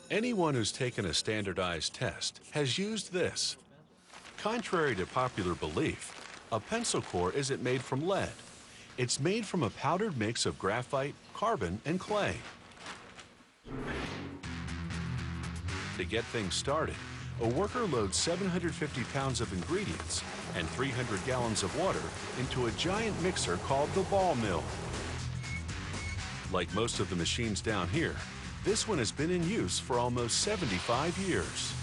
Anyone who's taken a standardized test has used this. Contrary to popular belief, a pencil core isn't made from lead. It's made from a powdered mix of graphite, carbon, and clay. To get things started, a worker loads 750 pounds of ingredients and 300 gallons of water into a giant mixer called the ball mill. Like most of the machines down here, this one has been in use for almost 75 years.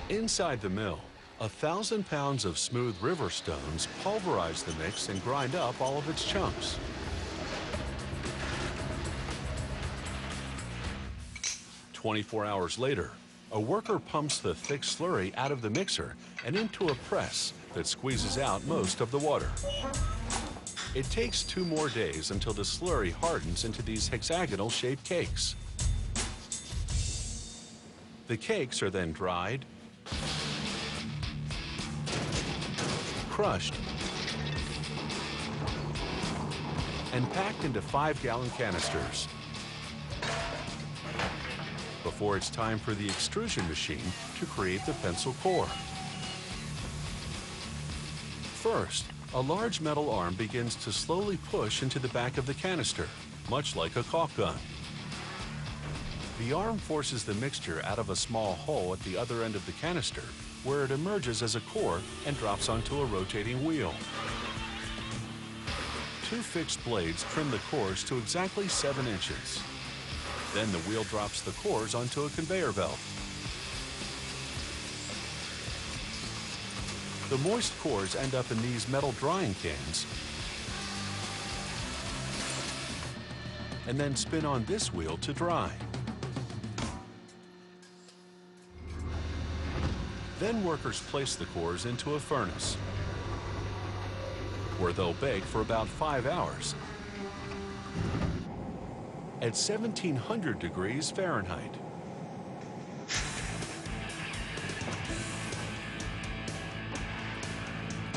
Inside the mill, 1,000 pounds of smooth river stones pulverize the mix and grind up all of its chunks. "24 hours later, a worker pumps the thick slurry out of the mixer and into a press that squeezes out most of the water. It takes 2 more days until the slurry hardens into these hexagonal-shaped cakes. The cakes are then dried, crushed, and packed into 5-gallon canisters before it's time for the extrusion machine to create the pencil core. First, a large metal arm begins to slowly push into the back of the canister, much like a caulk gun. The arm forces the mixture out of a small hole at the other end of the canister, where it emerges as a core and drops onto a rotating wheel. 2 fixed blades trim the cores to exactly 7 inches. Then the wheel drops the cores onto a conveyor belt. The moist cores end up in these metal drying cans and then spin on this wheel to dry. Then workers place the cores into a furnace, where they'll bake for about 5 hours at 1,700 degrees Fahrenheit.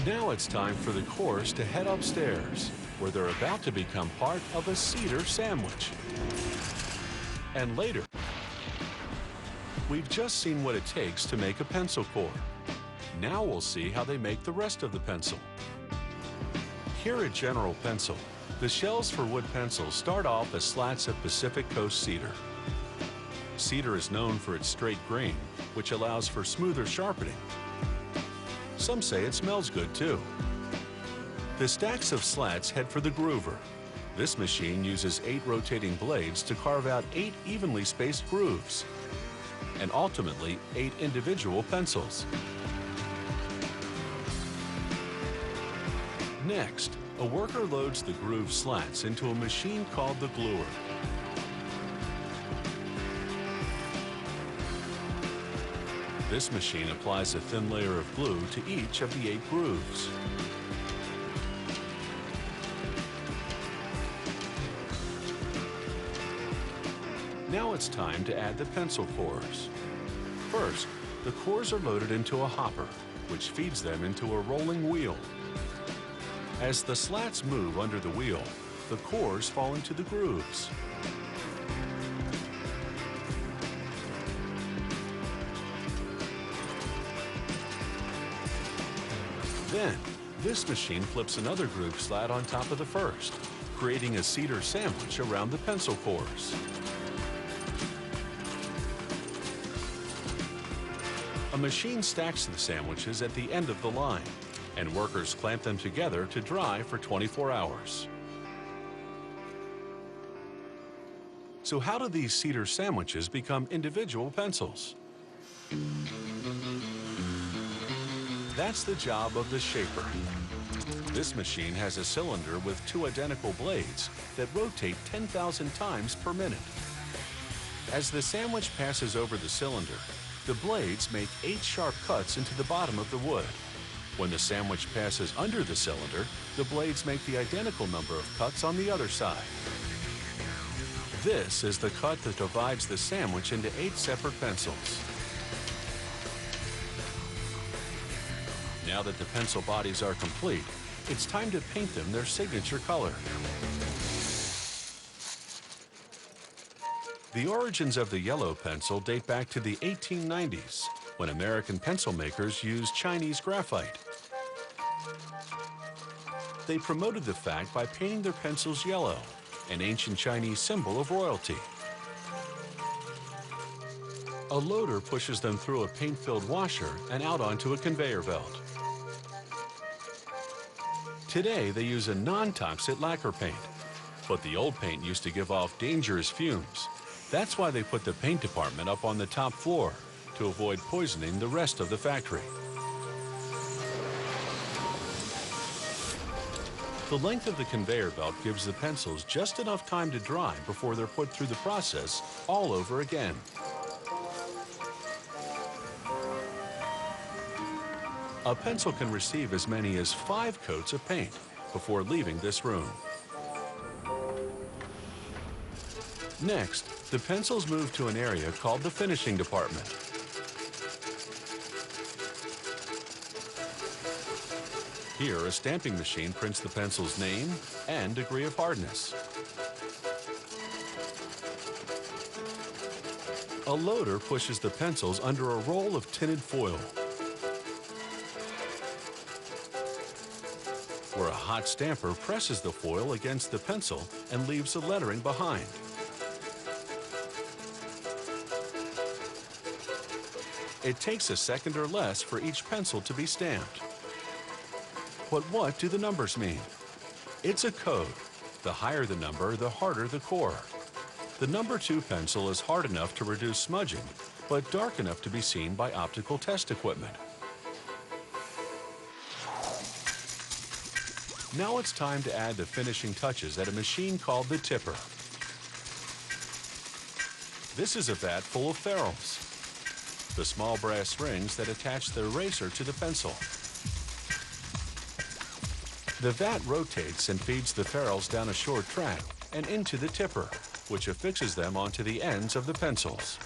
Now it's time for the cores to head upstairs, where they're about to become part of a cedar sandwich. And later, we've just seen what it takes to make a pencil core. Now we'll see how they make the rest of the pencil. Here at General Pencil, the shells for wood pencils start off as slats of Pacific Coast cedar. Cedar is known for its straight grain, which allows for smoother sharpening. Some say it smells good too. The stacks of slats head for the groover. This machine uses 8 rotating blades to carve out 8 evenly spaced grooves, and ultimately 8 individual pencils. Next, a worker loads the groove slats into a machine called the gluer. This machine applies a thin layer of glue to each of the 8 grooves. Now it's time to add the pencil cores. First, the cores are loaded into a hopper, which feeds them into a rolling wheel. As the slats move under the wheel, the cores fall into the grooves. Then, this machine flips another groove slat on top of the first, creating a cedar sandwich around the pencil cores. A machine stacks the sandwiches at the end of the line, and workers clamp them together to dry for 24 hours. So how do these cedar sandwiches become individual pencils? That's the job of the shaper. This machine has a cylinder with 2 identical blades that rotate 10,000 times per minute. As the sandwich passes over the cylinder, the blades make 8 sharp cuts into the bottom of the wood. When the sandwich passes under the cylinder, the blades make the identical number of cuts on the other side. This is the cut that divides the sandwich into 8 separate pencils. Now that the pencil bodies are complete, It's time to paint them their signature color. The origins of the yellow pencil date back to the 1890s, when American pencil makers used Chinese graphite. They promoted the fact by painting their pencils yellow, an ancient Chinese symbol of royalty. A loader pushes them through a paint-filled washer and out onto a conveyor belt. Today, they use a non-toxic lacquer paint, but the old paint used to give off dangerous fumes. That's why they put the paint department up on the top floor, to avoid poisoning the rest of the factory. The length of the conveyor belt gives the pencils just enough time to dry before they're put through the process all over again. A pencil can receive as many as 5 coats of paint before leaving this room. Next, the pencils move to an area called the finishing department. Here, a stamping machine prints the pencil's name and degree of hardness. A loader pushes the pencils under a roll of tinted foil, where a hot stamper presses the foil against the pencil and leaves the lettering behind. It takes a second or less for each pencil to be stamped. But what do the numbers mean? It's a code. The higher the number, the harder the core. The number 2 pencil is hard enough to reduce smudging, but dark enough to be seen by optical test equipment. Now it's time to add the finishing touches at a machine called the tipper. This is a vat full of ferrules, the small brass rings that attach the eraser to the pencil. The vat rotates and feeds the ferrules down a short track and into the tipper, which affixes them onto the ends of the pencils.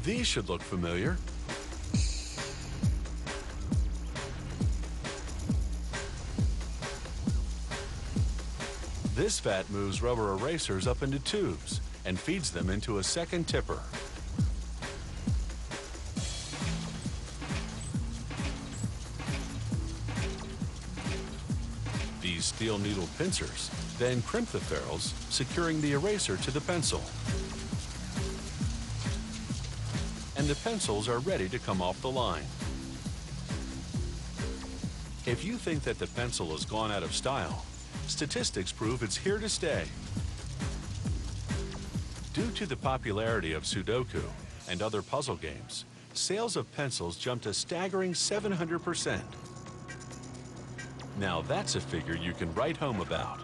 These should look familiar. This vat moves rubber erasers up into tubes and feeds them into a second tipper. These steel needle pincers then crimp the ferrules, securing the eraser to the pencil. And the pencils are ready to come off the line. If you think that the pencil has gone out of style, statistics prove it's here to stay. Due to the popularity of Sudoku and other puzzle games, sales of pencils jumped a staggering 700%. Now that's a figure you can write home about.